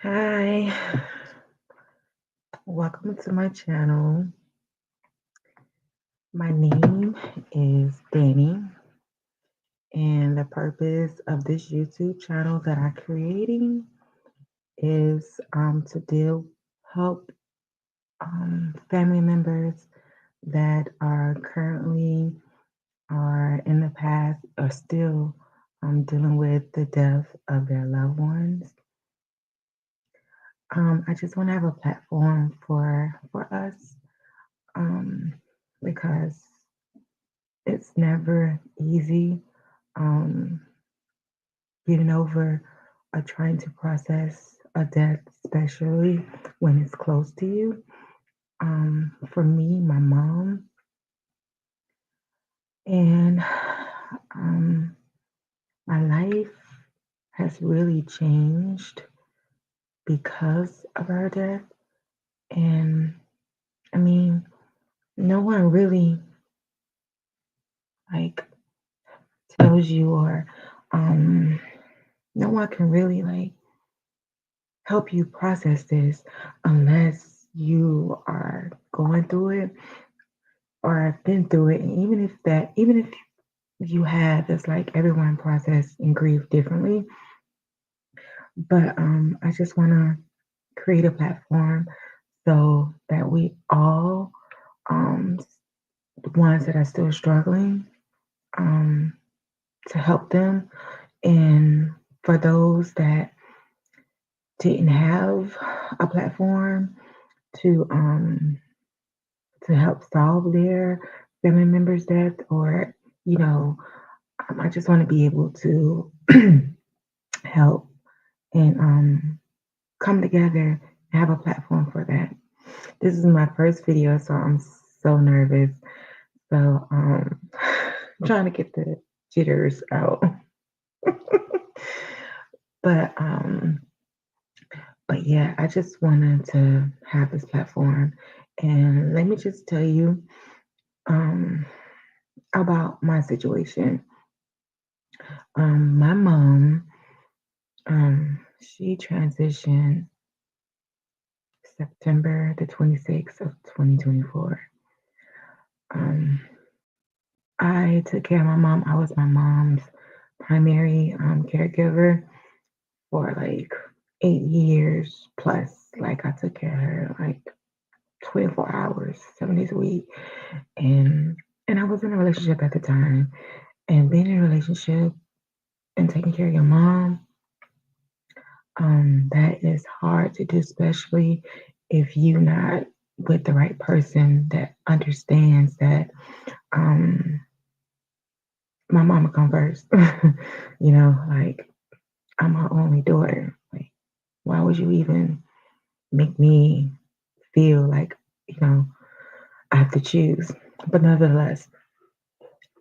Hi, welcome to my channel. My name is Danny, and the purpose of this YouTube channel that I'm creating is to help family members that are currently or in the past are still dealing with the death of their loved ones. I just want to have a platform for us um, because it's never easy um, getting over or trying to process a death, especially when it's close to you. For me, my mom, and um, my life has really changed because of her death. And I mean, no one really like tells you or um, no one can really like help you process this unless you are going through it or have been through it. And even if you have, it's like everyone process and grieve differently. But I just want to create a platform so that we all, um, the ones that are still struggling, um, to help them, and for those that didn't have a platform to um to help solve their family member's death or you know I just want to be able to help and come together and have a platform for that. This is my first video, so I'm so nervous. So trying to get the jitters out. but um but yeah, I just wanted to have this platform, and let me just tell you um about my situation. My mom, she transitioned September the 26th of 2024. Um, I took care of my mom. I was my mom's primary caregiver for like 8 years plus. Like I took care of her like 24 hours, 7 days a week. And and I was in a relationship at the time. And being in a relationship and taking care of your mom, that is hard to do, especially if you're not with the right person that understands that um, my mama come first. Like I'm her only daughter. Like, why would you even make me feel like, you know, I have to choose? But nevertheless,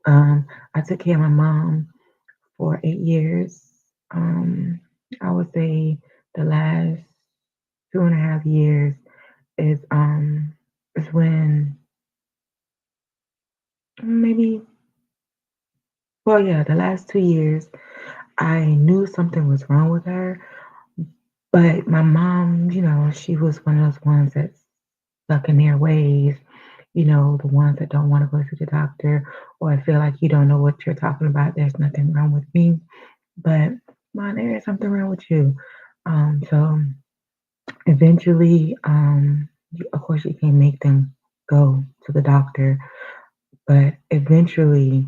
I took care of my mom for 8 years. Um, I would say the last 2.5 years is when maybe well yeah, the last 2 years I knew something was wrong with her, but my mom, she was one of those ones that's stuck in their ways, the ones that don't want to go to the doctor or feel like you don't know what you're talking about. There's nothing wrong with me. But mom, there is something wrong with you. So eventually, of course you can't make them go to the doctor, but eventually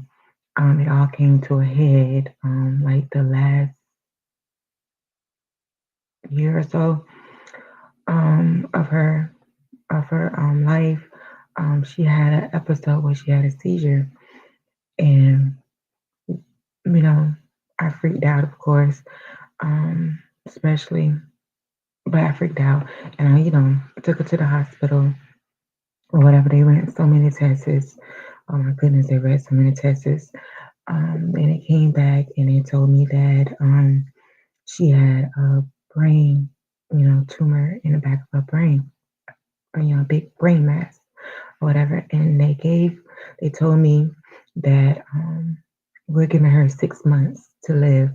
it all came to a head like the last year or so of her life. She had an episode where she had a seizure, and you know, I freaked out, of course, especially, but I freaked out, and I took her to the hospital or whatever. They ran so many tests. Oh my goodness, they ran so many tests. And it came back, and they told me that she had a brain, tumor in the back of her brain, or big brain mass or whatever. And they told me that we're giving her 6 months to live.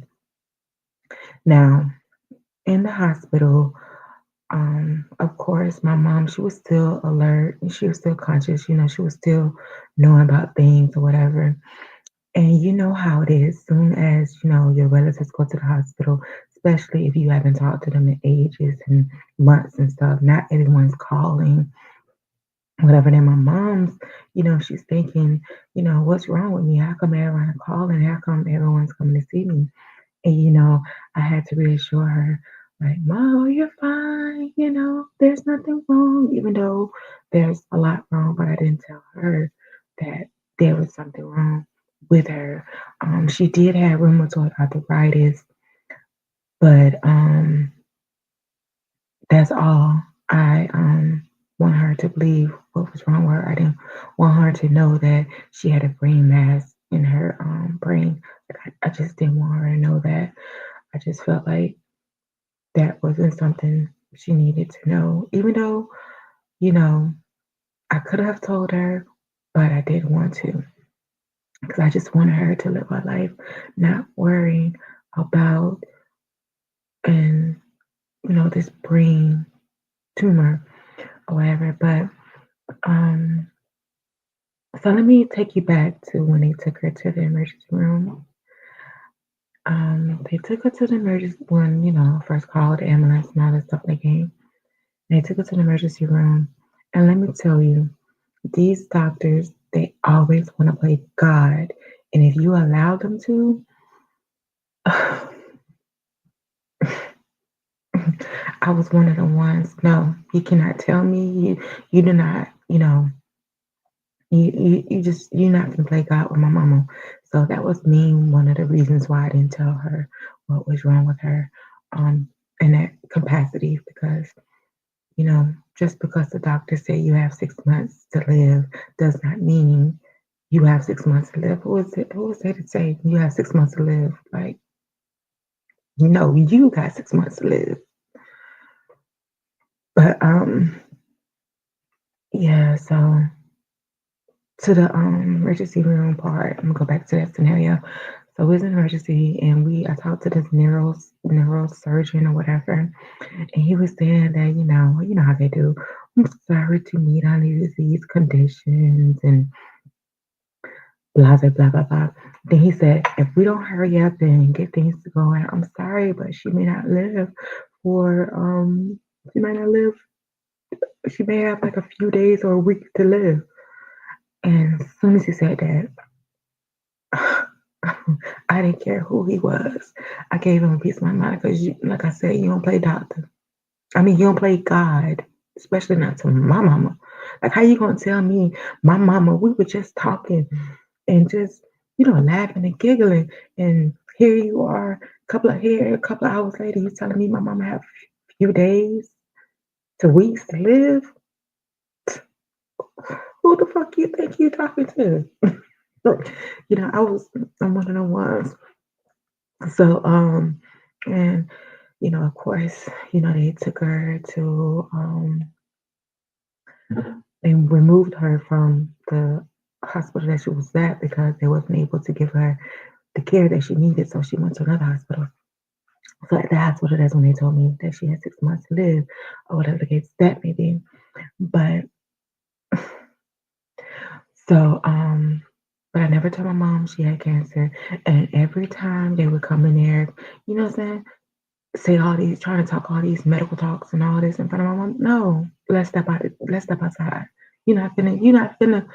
Now, in the hospital, of course, my mom, she was still alert and she was still conscious, she was still knowing about things or whatever. And you know how it is, soon as, your relatives go to the hospital, especially if you haven't talked to them in ages and months and stuff, not everyone's calling, whatever. Then my mom's, she's thinking, what's wrong with me? How come everyone calling? How come everyone's coming to see me? And, I had to reassure her, like, Mom, you're fine. There's nothing wrong, even though there's a lot wrong, but I didn't tell her that there was something wrong with her. She did have rheumatoid arthritis, but that's all. I want her to believe what was wrong with her. I didn't want her to know that she had a brain mass in her brain. Like, I just didn't want her to know that. I just felt like that wasn't something she needed to know, even though, you know, I could have told her, but I didn't want to because I just wanted her to live her life not worrying about and this brain tumor or whatever. But um so let me take you back to when they took her to the emergency room. They took her to the emergency when, first called the ambulance and all that stuff they came. They took her to the emergency room. And let me tell you, these doctors, they always want to play God. And if you allow them to, I was one of the ones. No, you cannot tell me you do not, you're not gonna play God with my mama. So that was me, one of the reasons why I didn't tell her what was wrong with her, um, in that capacity because, just because the doctor said you have 6 months to live does not mean you have 6 months to live. Who was it to say you have 6 months to live? Like, you got 6 months to live. But yeah, so to the emergency room part, I'm gonna go back to that scenario. So it was an emergency and I talked to this neurosurgeon or whatever, and he was saying that, you know how they do. I'm sorry to meet on these conditions and blah blah blah blah blah. Then he said, if we don't hurry up and get things going, I'm sorry, but for she might not live, she may have like a few days or a week to live. And as soon as he said that, I didn't care who he was. I gave him a piece of my mind because, like I said, you don't play doctor. I mean, you don't play God, especially not to my mama. Like, how you gonna tell me my mama? We were just talking and just, laughing and giggling, and here you are, a couple of hours later, you telling me my mama have a few days to weeks to live. Who the fuck you think you talking to? I'm one of the ones. So, and of course, they took her to, they removed her from the hospital that she was at because they wasn't able to give her the care that she needed. So she went to another hospital. So at the hospital, that's when they told me that she had 6 months to live, or whatever the case that may be. But so, but I never told my mom she had cancer. And every time they would come in there, you know what I'm saying? Say all these, trying to talk all these medical talks and all this in front of my mom. No, let's step outside. You're not finna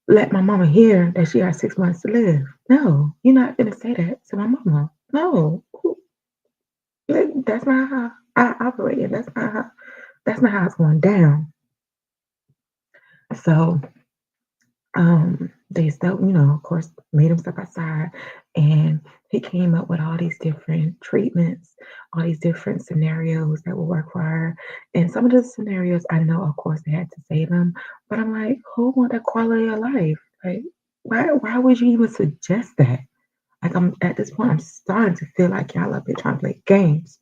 let my mama hear that she has 6 months to live. No, you're not finna say that to my mama. No, that's not how I operate. And that's not how it's going down. So they still, of course, made him step outside, and he came up with all these different treatments, all these different scenarios that will work for her. And some of the scenarios I know, of course, they had to save him, but I'm like, who want that quality of life? Like, why would you even suggest that? Like, I'm at this point, I'm starting to feel like y'all up here trying to play games,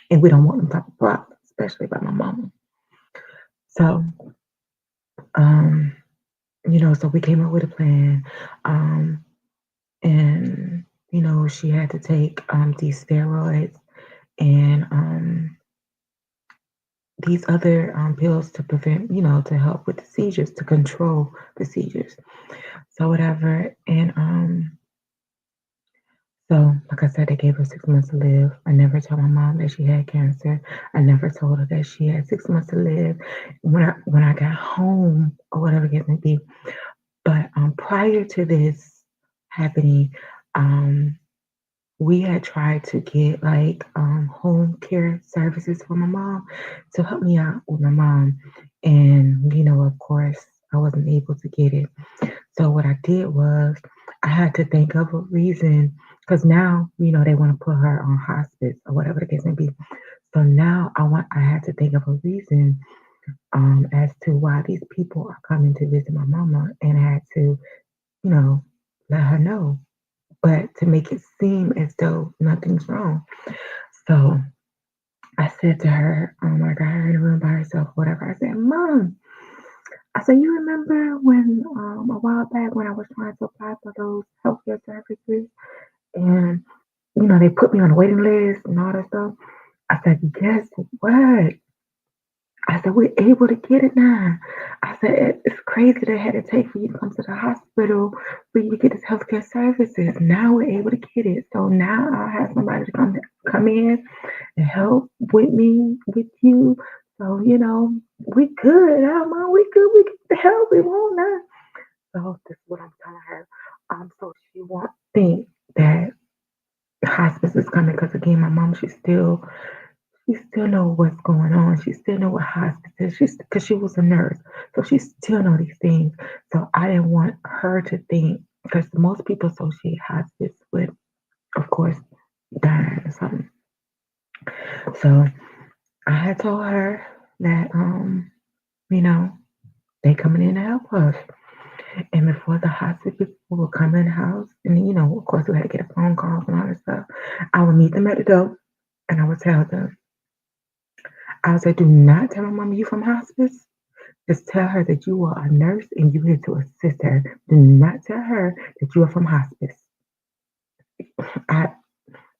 and we don't want them type of problems, especially by my mama. So, um, so we came up with a plan. And she had to take these steroids, and these other pills to prevent, to help with the seizures, to control the seizures. So whatever. And so like I said, they gave her 6 months to live. I never told my mom that she had cancer. I never told her that she had 6 months to live. When I got home or whatever it may be. But prior to this happening, um, we had tried to get like home care services for my mom to help me out with my mom. And, of course, I wasn't able to get it. So what I did was I had to think of a reason because now, they want to put her on hospice or whatever the case may be. So now I had to think of a reason as to why these people are coming to visit my mama, and I had to, you know, let her know, but to make it seem as though nothing's wrong. So I said to her, I got her in the room by herself, whatever. I said, Mom, I said, you remember when a while back when I was trying to apply for those healthcare services and they put me on a waiting list and all that stuff? I said, guess what? I said, we're able to get it now. I said, it's crazy they had to take for you to come to the hospital for you to get this healthcare services. Now we're able to get it. So now I'll have somebody to come in and help with me, with you. So, we good. Mom, we good. We get the help we want now. So this is what I'm telling her. So she won't think that hospice is coming because again, my mom, she still know what's going on. She still know what hospice is. She's because she was a nurse, so she still know these things. So I didn't want her to think because most people associate hospice with, of course, dying or something. So I had told her that you know, they coming in to help us. And before the hospice people would come in the house, and of course we had to get a phone call and all that stuff. I would meet them at the door and I would tell them, I would say, do not tell my mama you from hospice. Just tell her that you are a nurse and you're here to assist her. Do not tell her that you are from hospice. I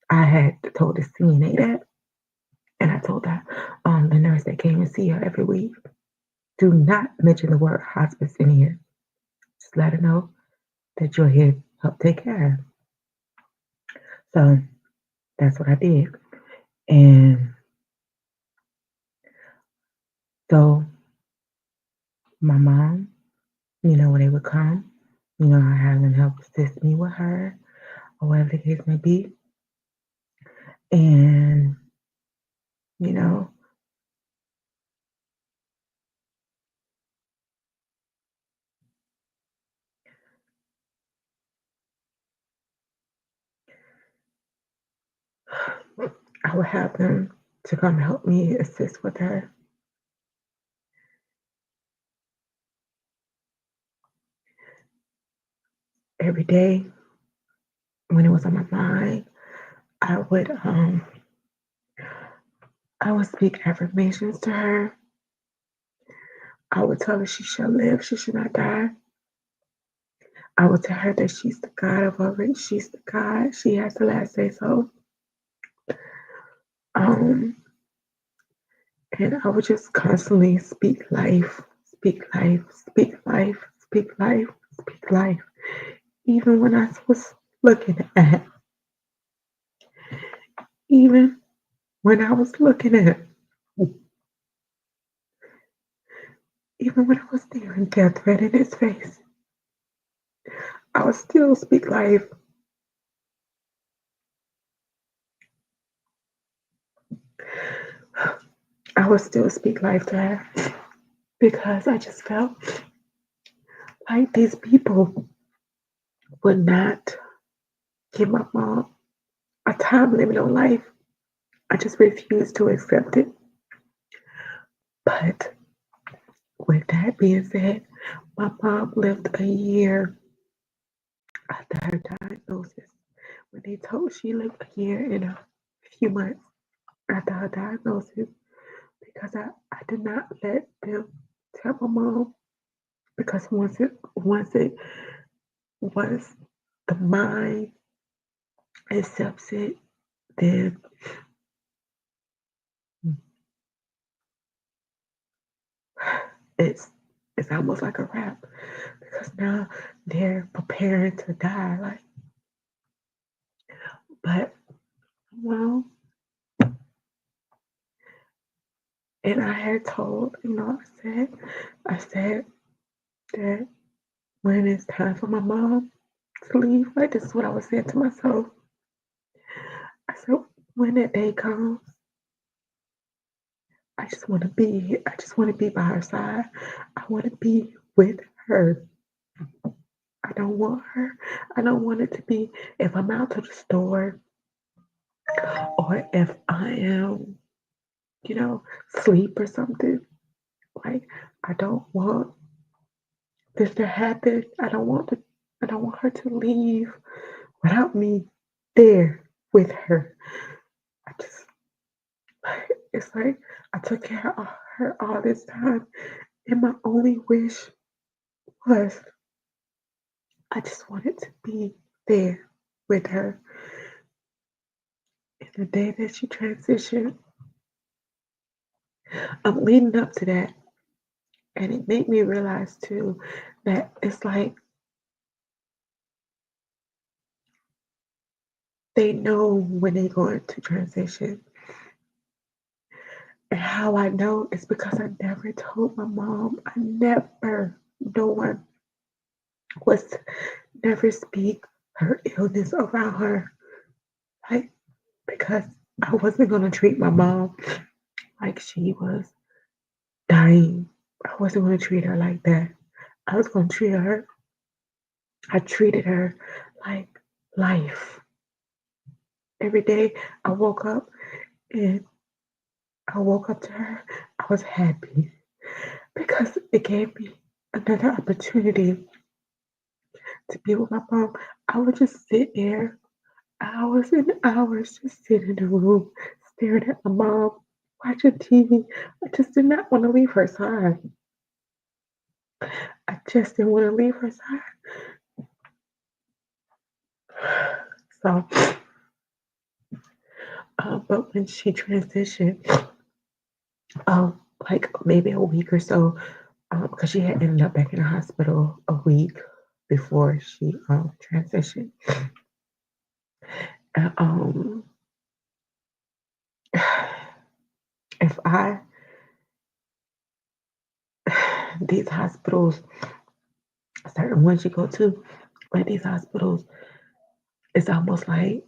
I had told the CNA that, and I told that the nurse that came and see her every week, do not mention the word hospice in here. Just let her know that you're here to help take care of her. So that's what I did. And so my mom, when they would come, I had them help assist me with her or whatever the case may be. And, you know, I would have them to come help me assist with her every day when it was on my mind. I would um I would speak affirmations to her. I would tell her she shall live, she should not die. I would tell her that she's the God of all rich, she's the God, she has the last say so. Um and I would just constantly speak life, speak life, speak life, speak life, speak life. Even when I was looking at, even when I was looking at, even when I was staring death right in his face, I would still speak life. I would still speak life to her because I just felt like these people would not give my mom a time limit on life. I just refused to accept it. But with that being said, my mom lived a year after her diagnosis. When they told she lived a year and a few months after her diagnosis, because I did not let them tell my mom because once the mind accepts it, then it's it's almost like a wrap because now they're preparing to die. Like, but well, and I had told, I said that when it's time for my mom to leave, like this is what I was saying to myself. I said, when that day comes, I just want to be by her side. I want to be with her. I don't want her. I don't want it to be if I'm out to the store or if I am, sleep or something. Like I don't want this to happen. I don't want her to leave without me there with her. I just it's like I took care of her all this time and my only wish was I just wanted to be there with her. And the day that she transitioned, I'm leading up to that. And it made me realize too that it's like they know when they're going to transition. And how I know is because I never told my mom. I never, no one was never speak her illness around her. Like, because I wasn't going to treat my mom like she was dying. I wasn't going to treat her like that. I was going to treat her, I treated her like life. Every day I woke up and I woke up to her, I was happy because it gave me another opportunity to be with my mom. I would just sit there hours and hours, just sit in the room, staring at my mom, watching TV. I just did not want to leave her side. I just didn't want to leave her side. So, but when she transitioned, like maybe a week or so, because she had ended up back in the hospital a week before she transitioned. And, if I these hospitals, certain ones you go to, like these hospitals, it's almost like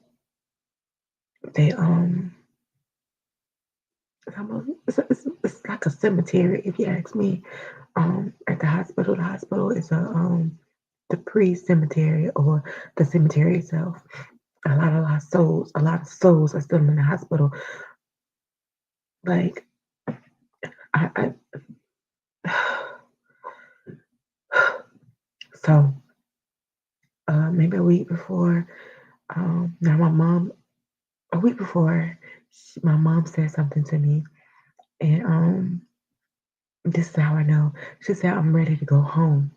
they it's like a cemetery if you ask me. At the hospital is the pre-cemetery or the cemetery itself. A lot of souls are still in the hospital. Like I so maybe a week before, now my mom a week before my mom said something to me, and this is how I know. She said, "I'm ready to go home.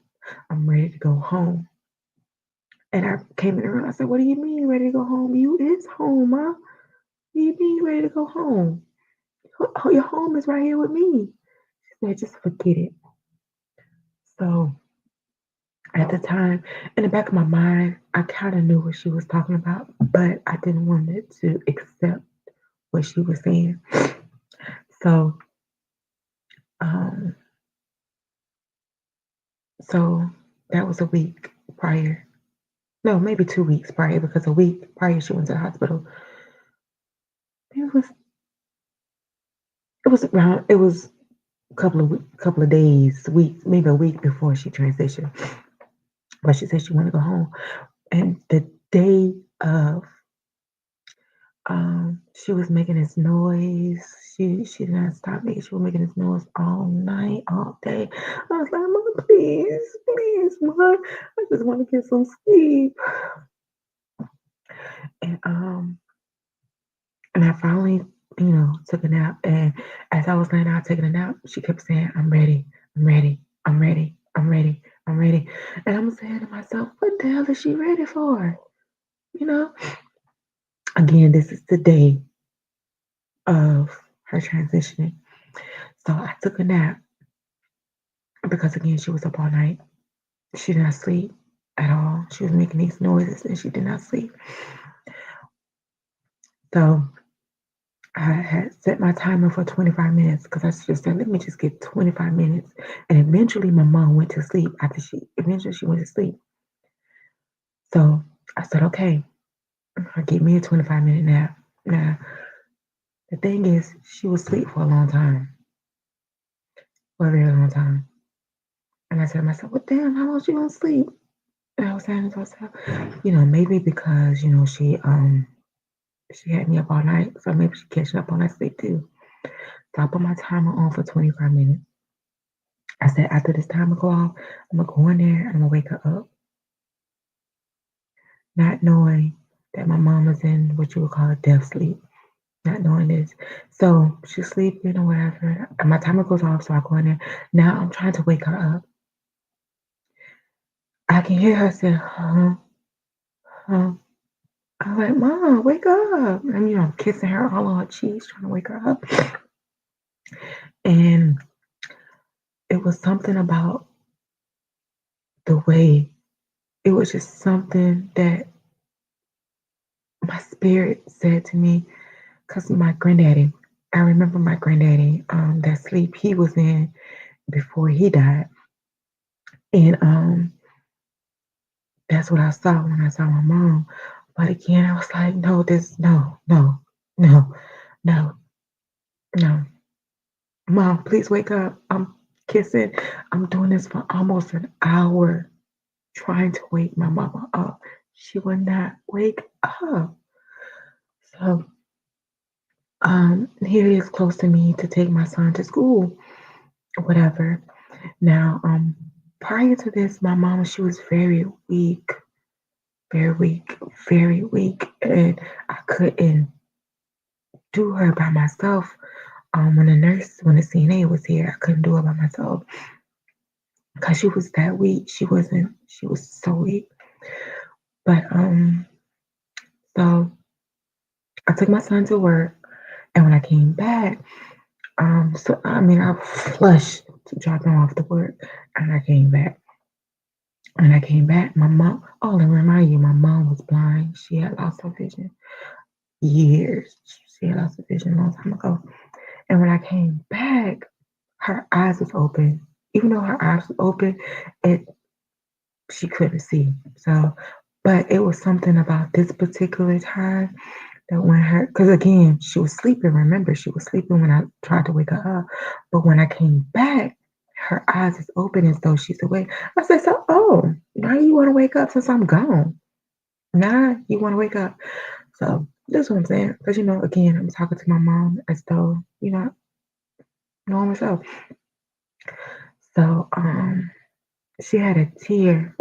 I'm ready to go home." And I came in the room. I said, "What do you mean ready to go home? You is home, huh? What do you mean you ready to go home? Your home is right here with me." She said, "Just forget it." So at the time, in the back of my mind, I kind of knew what she was talking about, but I didn't want it to accept what she was saying. So, um, so that was a week prior. No, maybe 2 weeks prior because a week prior she went to the hospital. It was it was a couple of days, weeks, maybe a week before she transitioned. But she said she wanted to go home. And the day of she was making this noise. She did not stop making. She was making this noise all night, all day. I was like, "Mom, please, please, Mom, I just want to get some sleep." And and I finally, took a nap. And as I was laying out taking a nap, she kept saying, "I'm ready, I'm ready, I'm ready, I'm ready, I'm ready." And I'm saying to myself, "What the hell is she ready for?" You know. Again, this is the day of her transitioning. So I took a nap. because again, she was up all night. She did not sleep at all. She was making these noises and she did not sleep. So I had set my timer for 25 minutes because I just said, let me just get 25 minutes. And eventually my mom went to sleep after she went to sleep. So I said, okay, I'll give me a 25-minute nap. Now, the thing is, she was asleep for a long time, for a very long time. And I said to myself, well, damn, how long she gonna sleep? And I was saying to myself, maybe because, she had me up all night, so maybe she catching up on that sleep too. So I put my timer on for 25 minutes. I said, after this timer go off, I'm gonna go in there and I'm gonna wake her up, not knowing that my mom was in what you would call a death sleep, not knowing this. So she's sleeping or whatever. And my timer goes off, so I go in there. Now I'm trying to wake her up. I can hear her say, huh, huh. I'm like, Mom, wake up. And, I'm kissing her all on her cheeks, trying to wake her up. And it was something about the way, it was just something that my spirit said to me. Because my granddaddy, I remember my granddaddy, that sleep he was in before he died. And that's what I saw when I saw my mom. But again, I was like, no, no, no, no, no, no. Mom, please wake up. I'm kissing. I'm doing this for almost an hour, trying to wake my mama up. She would not wake up. So here it is close to me to take my son to school, whatever. Now, prior to this, my mama, she was very weak, very weak, and I couldn't do her by myself. When the CNA was here, I couldn't do it by myself because she was that weak. She was so weak. But so I took my son to work, and when I came back, I flushed to drop him off to work, and I came back. When I came back, my mom. Oh, and remind you, my mom was blind. She had lost her vision years. She had lost her vision a long time ago. And when I came back, her eyes was open. Even though her eyes was open, it she couldn't see. So, but it was something about this particular time that when her, because again, she was sleeping. Remember, she was sleeping when I tried to wake her up. But when I came back, her eyes is open as though she's awake. I said, so, oh, now you want to wake up since I'm gone. Now you want to wake up. So that's what I'm saying. Because, again, I'm talking to my mom as though, normal self. So, she had a tear.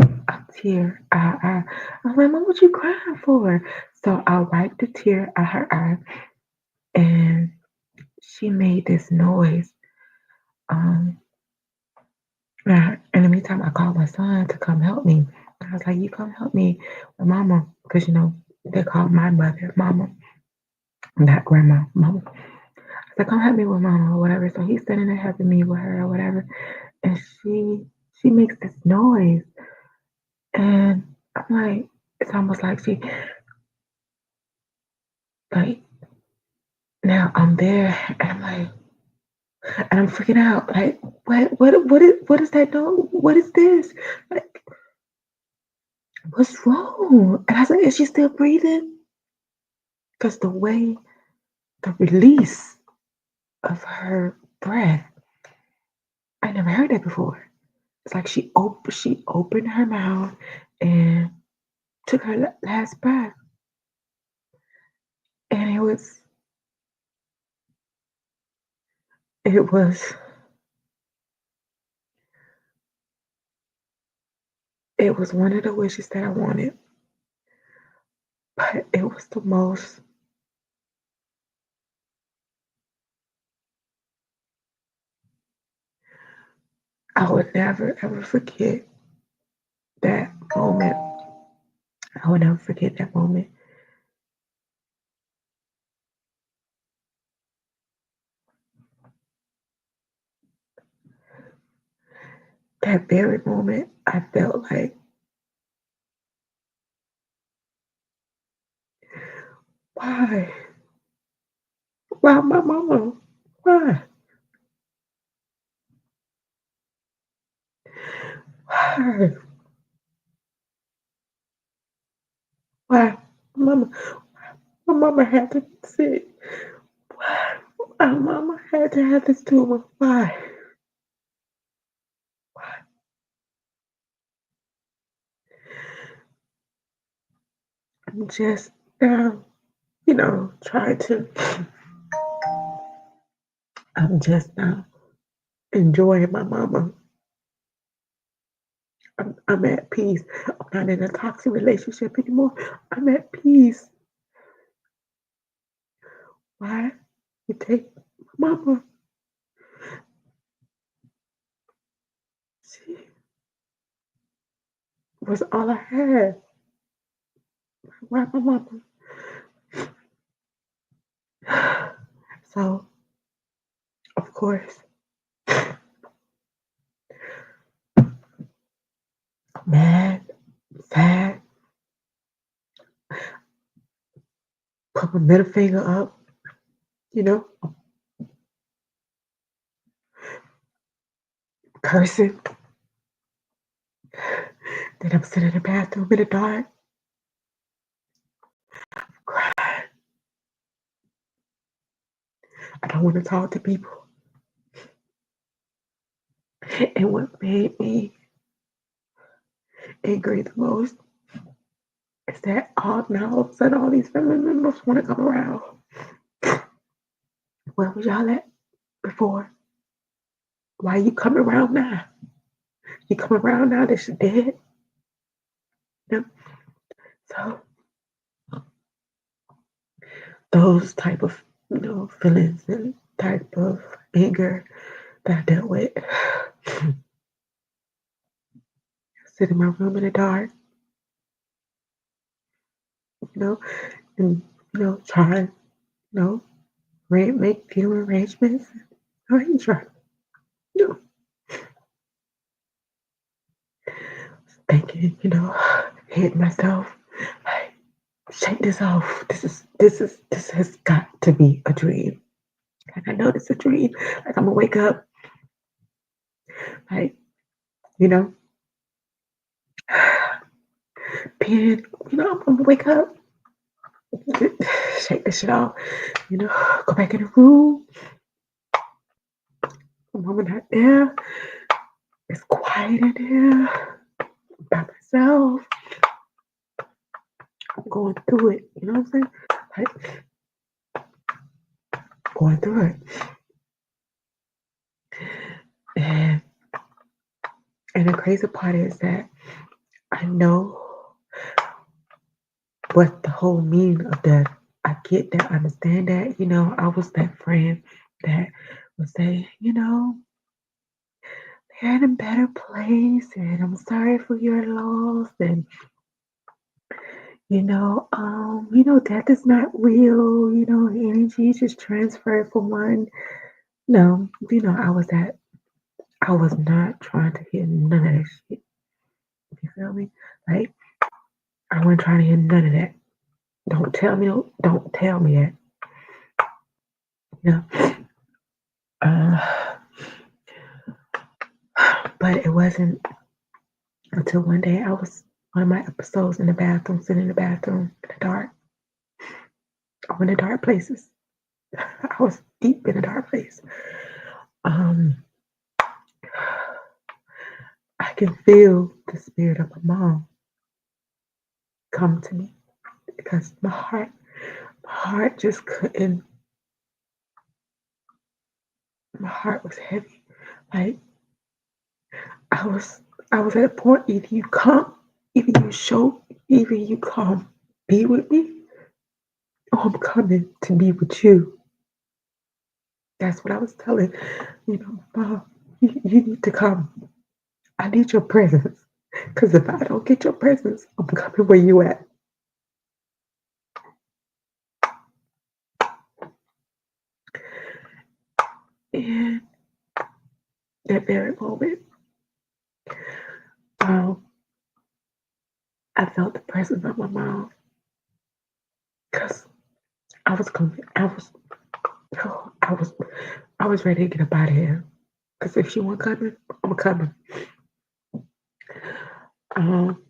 I'm like, Mom, what you crying for? So I wiped the tear out her eye, and she made this noise. Um, and in the meantime, I called my son to come help me. I was like, you come help me with Mama, because they called my mother Mama, not Grandma, Mama. I said, come help me with Mama or whatever. So he's sitting there helping me with her or whatever, and she makes this noise, and I'm like, it's almost like she like now I'm there, and I'm like, and I'm freaking out. Like, what is that? No, what is this? Like, what's wrong? And I said, is she still breathing? Because the way, the release of her breath, I never heard that before. It's like she opened her mouth and took her last breath, and it was it was one of the wishes that I wanted, but it was the most. I would never ever forget that moment. I will never forget that moment. that very moment, I felt like, why? Why my mama? Why? Why? Why? Mama, my mama had to sit. Why? My mama had to have this tumor. Why? Why? I'm just now, trying to, I'm just now enjoying my mama. I'm at peace. I'm not in a toxic relationship anymore. I'm at peace. Why? You take my mama. She was all I had. Why my mama? So, of course, mad, sad, put my middle finger up, you know, cursing. Then I'm sitting in the bathroom in the dark, crying. I don't want to talk to people. And what made me angry the most is that all of a sudden all these family members want to come around. Where was y'all at before? Why you coming around now? You coming around now that she dead? Yep. So those type of feelings and type of anger that I dealt with. Sit in my room in the dark, you know, and try, make few arrangements. I ain't trying, you know, thinking, hit myself, like, shake this off. This has got to be a dream. Like I know it's a dream. Like I'm gonna wake up, like, you know, pen, I'm gonna wake up, shake this shit off, go back in the room. The moment out there, it's quiet in there by myself. I'm going through it. You know what I'm saying? Like going through it. And the crazy part is that I know what the whole meaning of that. I get that, I understand that. I was that friend that would say, they're in a better place and I'm sorry for your loss and death is not real, energy is just transferred from one. No, I was not trying to hear none of that shit. You feel me? Like, I wasn't trying to hear none of that. Don't tell me that. You know? Uh, but it wasn't until one day I was one of my episodes in the bathroom, sitting in the bathroom in the dark. I'm in the dark places. I was deep in a dark place. Um, I can feel the spirit of my mom come to me because my heart just couldn't. My heart was heavy. Like I was, I was at a point. Either you come, be with me, or I'm coming to be with you. That's what I was telling, Mom. You need to come. I need your presence. Because if I don't get your presence, I'm coming where you at. And that very moment, I felt the presence of my mom because I was coming. Oh, I was ready to get up out of here. Because if she wasn't coming, I'm coming. Um,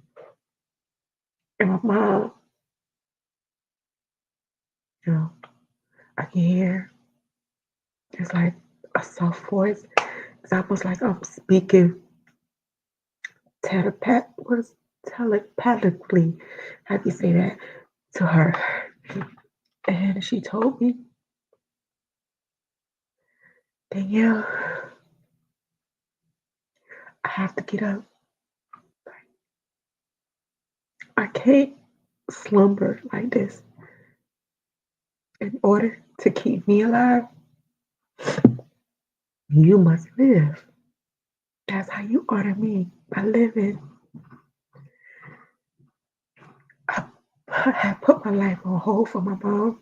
and my mom, you know, I can hear it's like a soft voice. It's almost like I'm speaking what is telepathically, how do you say that, to her. And she told me, Danielle, I have to get up. I can't slumber like this. In order to keep me alive, you must live. That's how you honor me, by living. I, I had put my life on hold for my mom,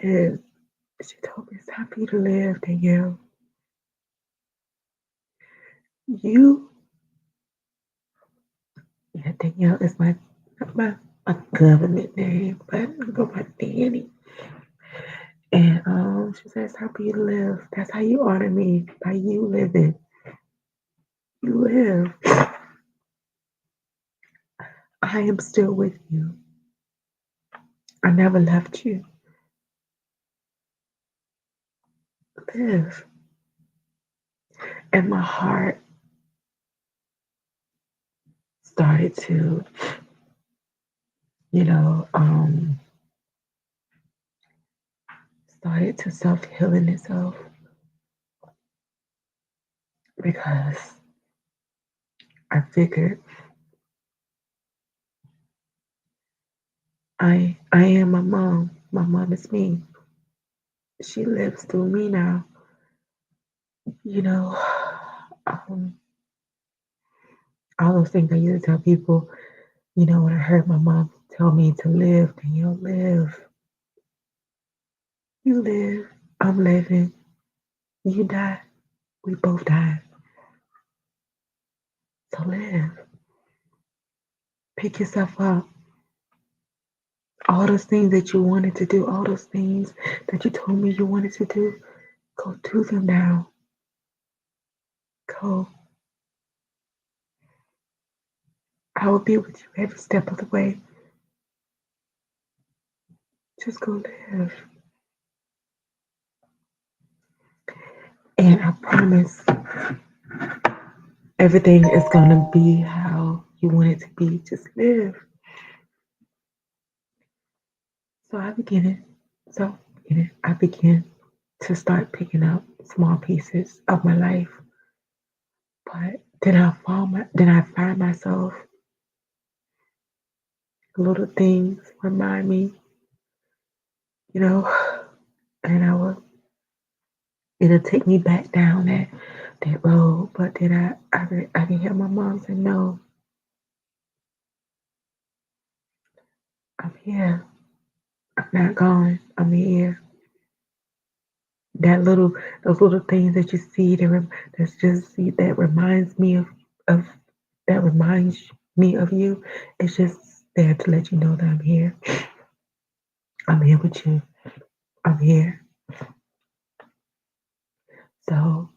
and she told me it's time for you to live, Danielle. You, yeah, Danielle is my government name, but I go by Danny. And she said, it's time for you to live. That's how you honor me, by you living. You live. I am still with you. I never left you. Live. And my heart started to, you know, started to self healing itself because I figured I am my mom. My mom is me. She lives through me now. You know, um, all those things I used to tell people, when I heard my mom tell me to live, then you'll live. You live. I'm living. You die. We both die. So live. Pick yourself up. All those things that you wanted to do, all those things that you told me you wanted to do, go do them now. Go. I will be with you every step of the way. Just go live. And I promise everything is going to be how you want it to be. Just live. So I begin it. I begin to start picking up small pieces of my life. But then I find myself little things remind me, you know, and it'll take me back down that road. But then I can hear my mom say, no, I'm here. I'm not gone. I'm here. That little, those little things that you see that reminds me of that reminds me of you. It's just there to let you know that I'm here. I'm here with you. I'm here. So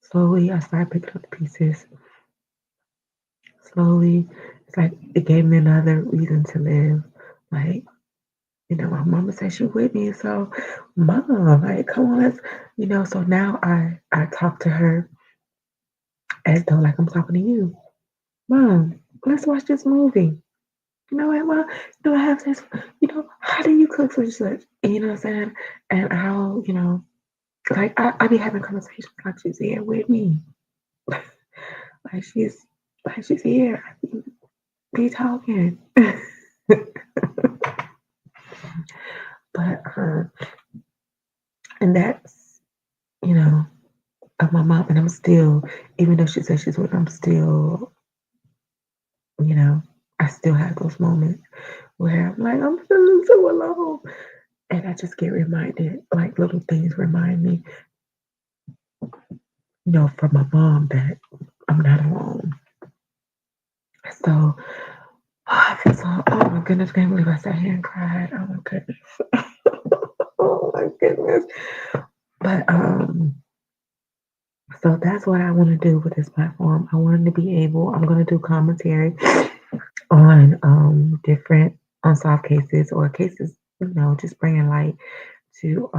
slowly, I started picking up the pieces. Slowly, it's like it gave me another reason to live. Like, my mama said she with me, so mom, like, come on, So now I talk to her as though like I'm talking to you, mom. Let's watch this movie. You know what, mom? I have this. How do you cook such and such? You know what I'm saying? And how like I be having conversations like she's here with me, like she's here. I be talking. But and that's you know of my mom, and I'm still, even though she says she's with, I'm still, you know, I still have those moments where I'm like, I'm feeling so alone, and I just get reminded, like little things remind me, from my mom that I'm not alone. So I feel so, oh my goodness, I can't believe I sat here and cried. Oh my goodness. Oh my goodness. But so that's what I want to do with this platform. I wanted to be able, I'm gonna do commentary on different unsolved cases or cases, just bringing light to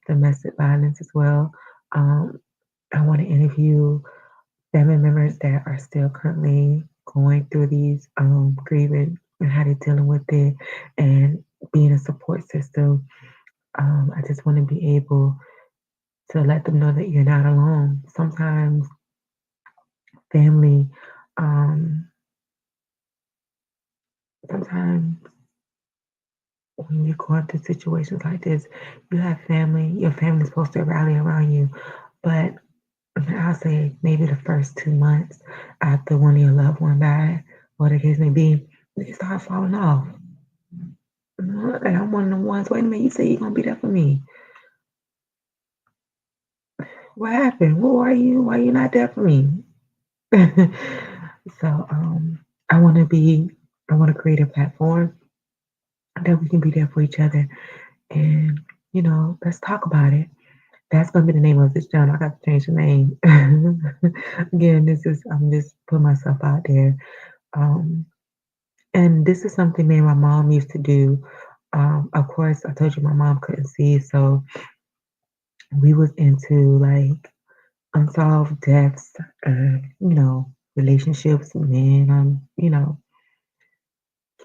domestic violence as well. Um, I want to interview family members that are still currently going through these grieving and how they're dealing with it and being a support system. I just want to be able to let them know that you're not alone. Sometimes family, um, sometimes when you're going through situations like this, you have family, your family's supposed to rally around you. But I'll say maybe the first 2 months after one of your loved one died, or the case may be, they start falling off. And I'm one of the ones, wait a minute, you say you're gonna be there for me. What happened? Why you not there for me? So I wanna be I wanna create a platform that we can be there for each other and let's talk about it. That's gonna be the name of this channel. I got to change the name. Again, I'm just putting myself out there. Um, and this is something me and my mom used to do. Of course, I told you my mom couldn't see, so we was into like unsolved deaths, relationships, men,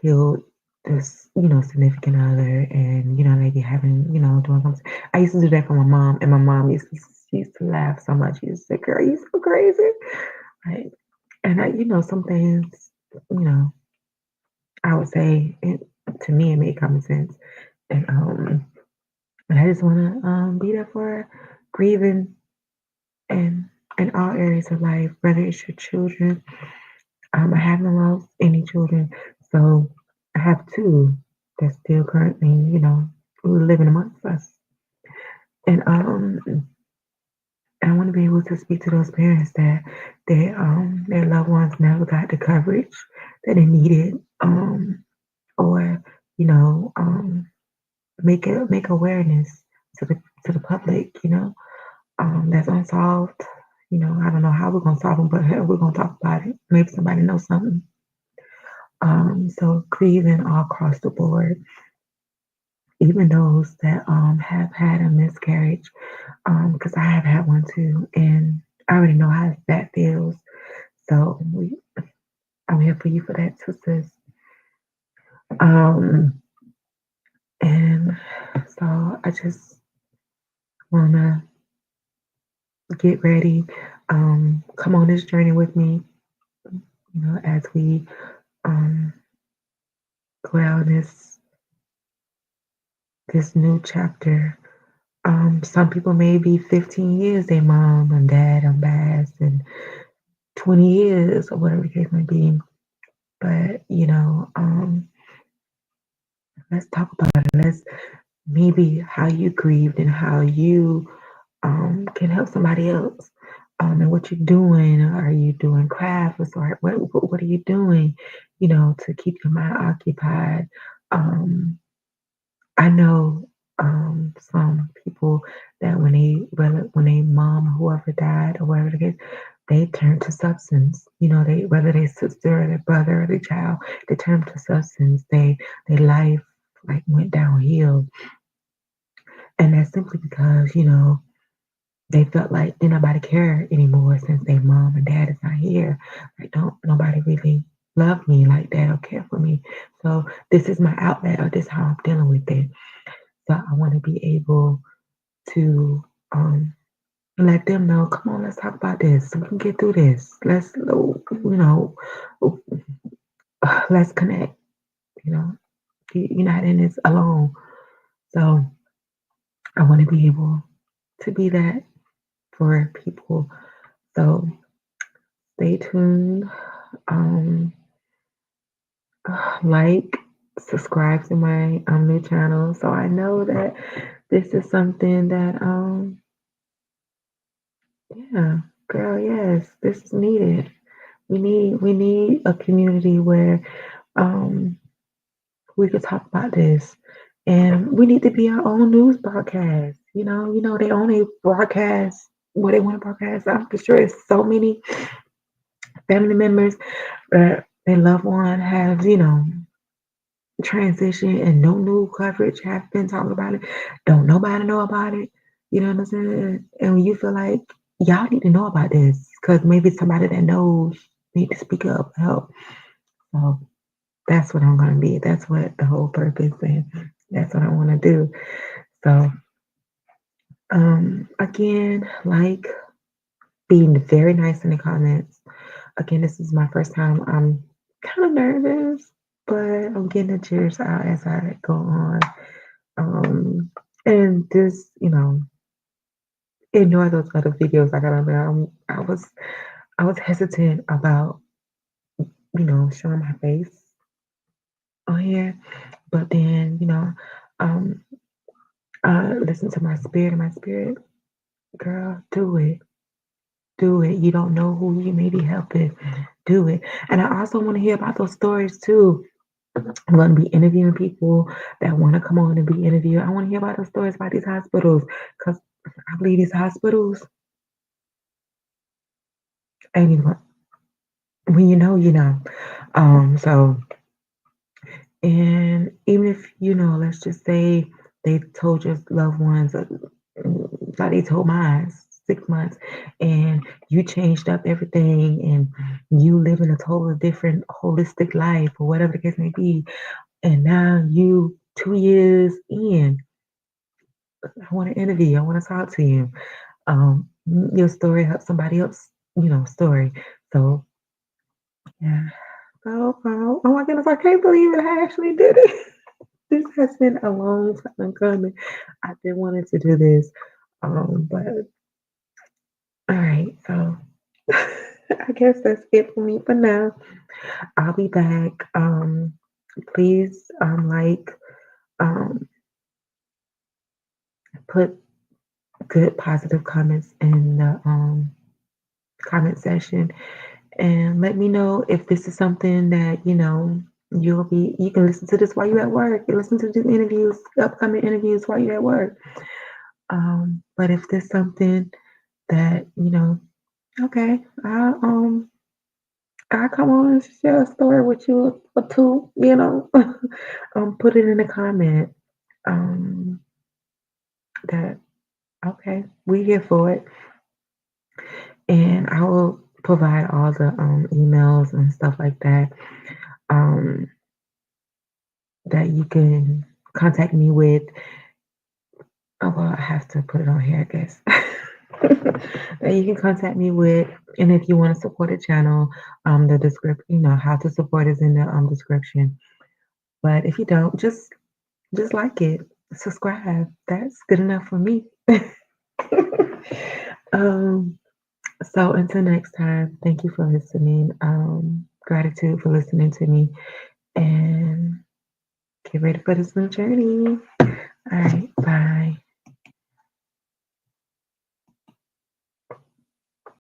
killed this, significant other, and they be having, doing something. I used to do that for my mom, and my mom she used to laugh so much. She used to say, "Girl, you so crazy," right? And some things, you know, I would say to me it made common sense, and but I just want to be there for her, grieving and in all areas of life, whether it's your children. I haven't lost any children, so I have two that's still currently, living amongst us. And I want to be able to speak to those parents that their loved ones never got the coverage that they needed, or make awareness to the public, that's unsolved. I don't know how we're gonna solve them, but hell, we're gonna talk about it. Maybe somebody knows something. So grieving all across the board, even those that have had a miscarriage, because I have had one too, and I already know how that feels. So I'm here for you for that too, sis. Um, and so I just wanna get ready. Come on this journey with me, as we um go down this new chapter. Some people may be 15 years their mom and dad unbassed and 20 years or whatever the case may be. But, let's talk about it. Let's maybe how you grieved and how you can help somebody else. And what you're doing. Are you doing crafts or what are you doing, to keep your mind occupied? Um, I know some people that when they mom or whoever died or whatever the case, they turn to substance. They whether their sister or their brother or their child, they turn to substance. Their life like went downhill, and that's simply because they felt like did nobody care anymore since their mom and dad is not here. Like don't nobody really love me like that or care for me. So this is my outlet or this is how I'm dealing with it. So I want to be able to let them know, come on, let's talk about this. So we can get through this. Let's connect. You know, you're not in this alone. So I want to be able to be that for people. So stay tuned. Um, like, subscribe to my new channel, so I know that this is something that yeah, girl, yes, this is needed. We need a community where um we could talk about this. And we need to be our own news broadcast. They only broadcast what they want to broadcast. I'm for sure it's so many family members that their loved one has, transition and no new coverage have been talking about it. Don't nobody know about it. You know what I'm saying? And when you feel like y'all need to know about this because maybe somebody that knows need to speak up, help. So that's what I'm gonna be. That's what the whole purpose and that's what I want to do. So again, like being very nice in the comments. Again, this is my first time. I'm kind of nervous, but I'm getting the cheers out as I go on. And just, ignore those other videos I got on there. I was hesitant about, showing my face on here, but then, um, I listen to my spirit, and my spirit, girl, do it. Do it. You don't know who you may be helping. Do it. And I also want to hear about those stories too. I'm going to be interviewing people that want to come on and be interviewed. I want to hear about those stories about these hospitals because I believe these hospitals ain't even, when you know, you know. So, and even if, let's just say they told your loved ones, like they told mine, 6 months, and you changed up everything and you live in a totally different holistic life or whatever the case may be. And now you 2 years in, I want to interview you. I want to talk to you. Your story helps somebody else, story. So yeah. Oh my goodness, I can't believe it. I actually did it. This has been a long time coming. I've been wanting to do this. But all right, so I guess that's it for me for now. I'll be back. Please um put good positive comments in the comment section and let me know if this is something that you can listen to this while you're at work. You listen to the interviews, upcoming interviews while you're at work. But if there's something that okay, I come on and share a story with you or two, put it in the comment. Um, that okay, we here for it, and I will provide all the emails and stuff like that. Um, that you can contact me with. Oh, well, I have to put it on here, I guess. That you can contact me with, and if you want to support the channel, the description, how to support is in the description. But if you don't, just like it, subscribe. That's good enough for me. um, so until next time, thank you for listening. Gratitude for listening to me, and get ready for this new journey. All right, bye.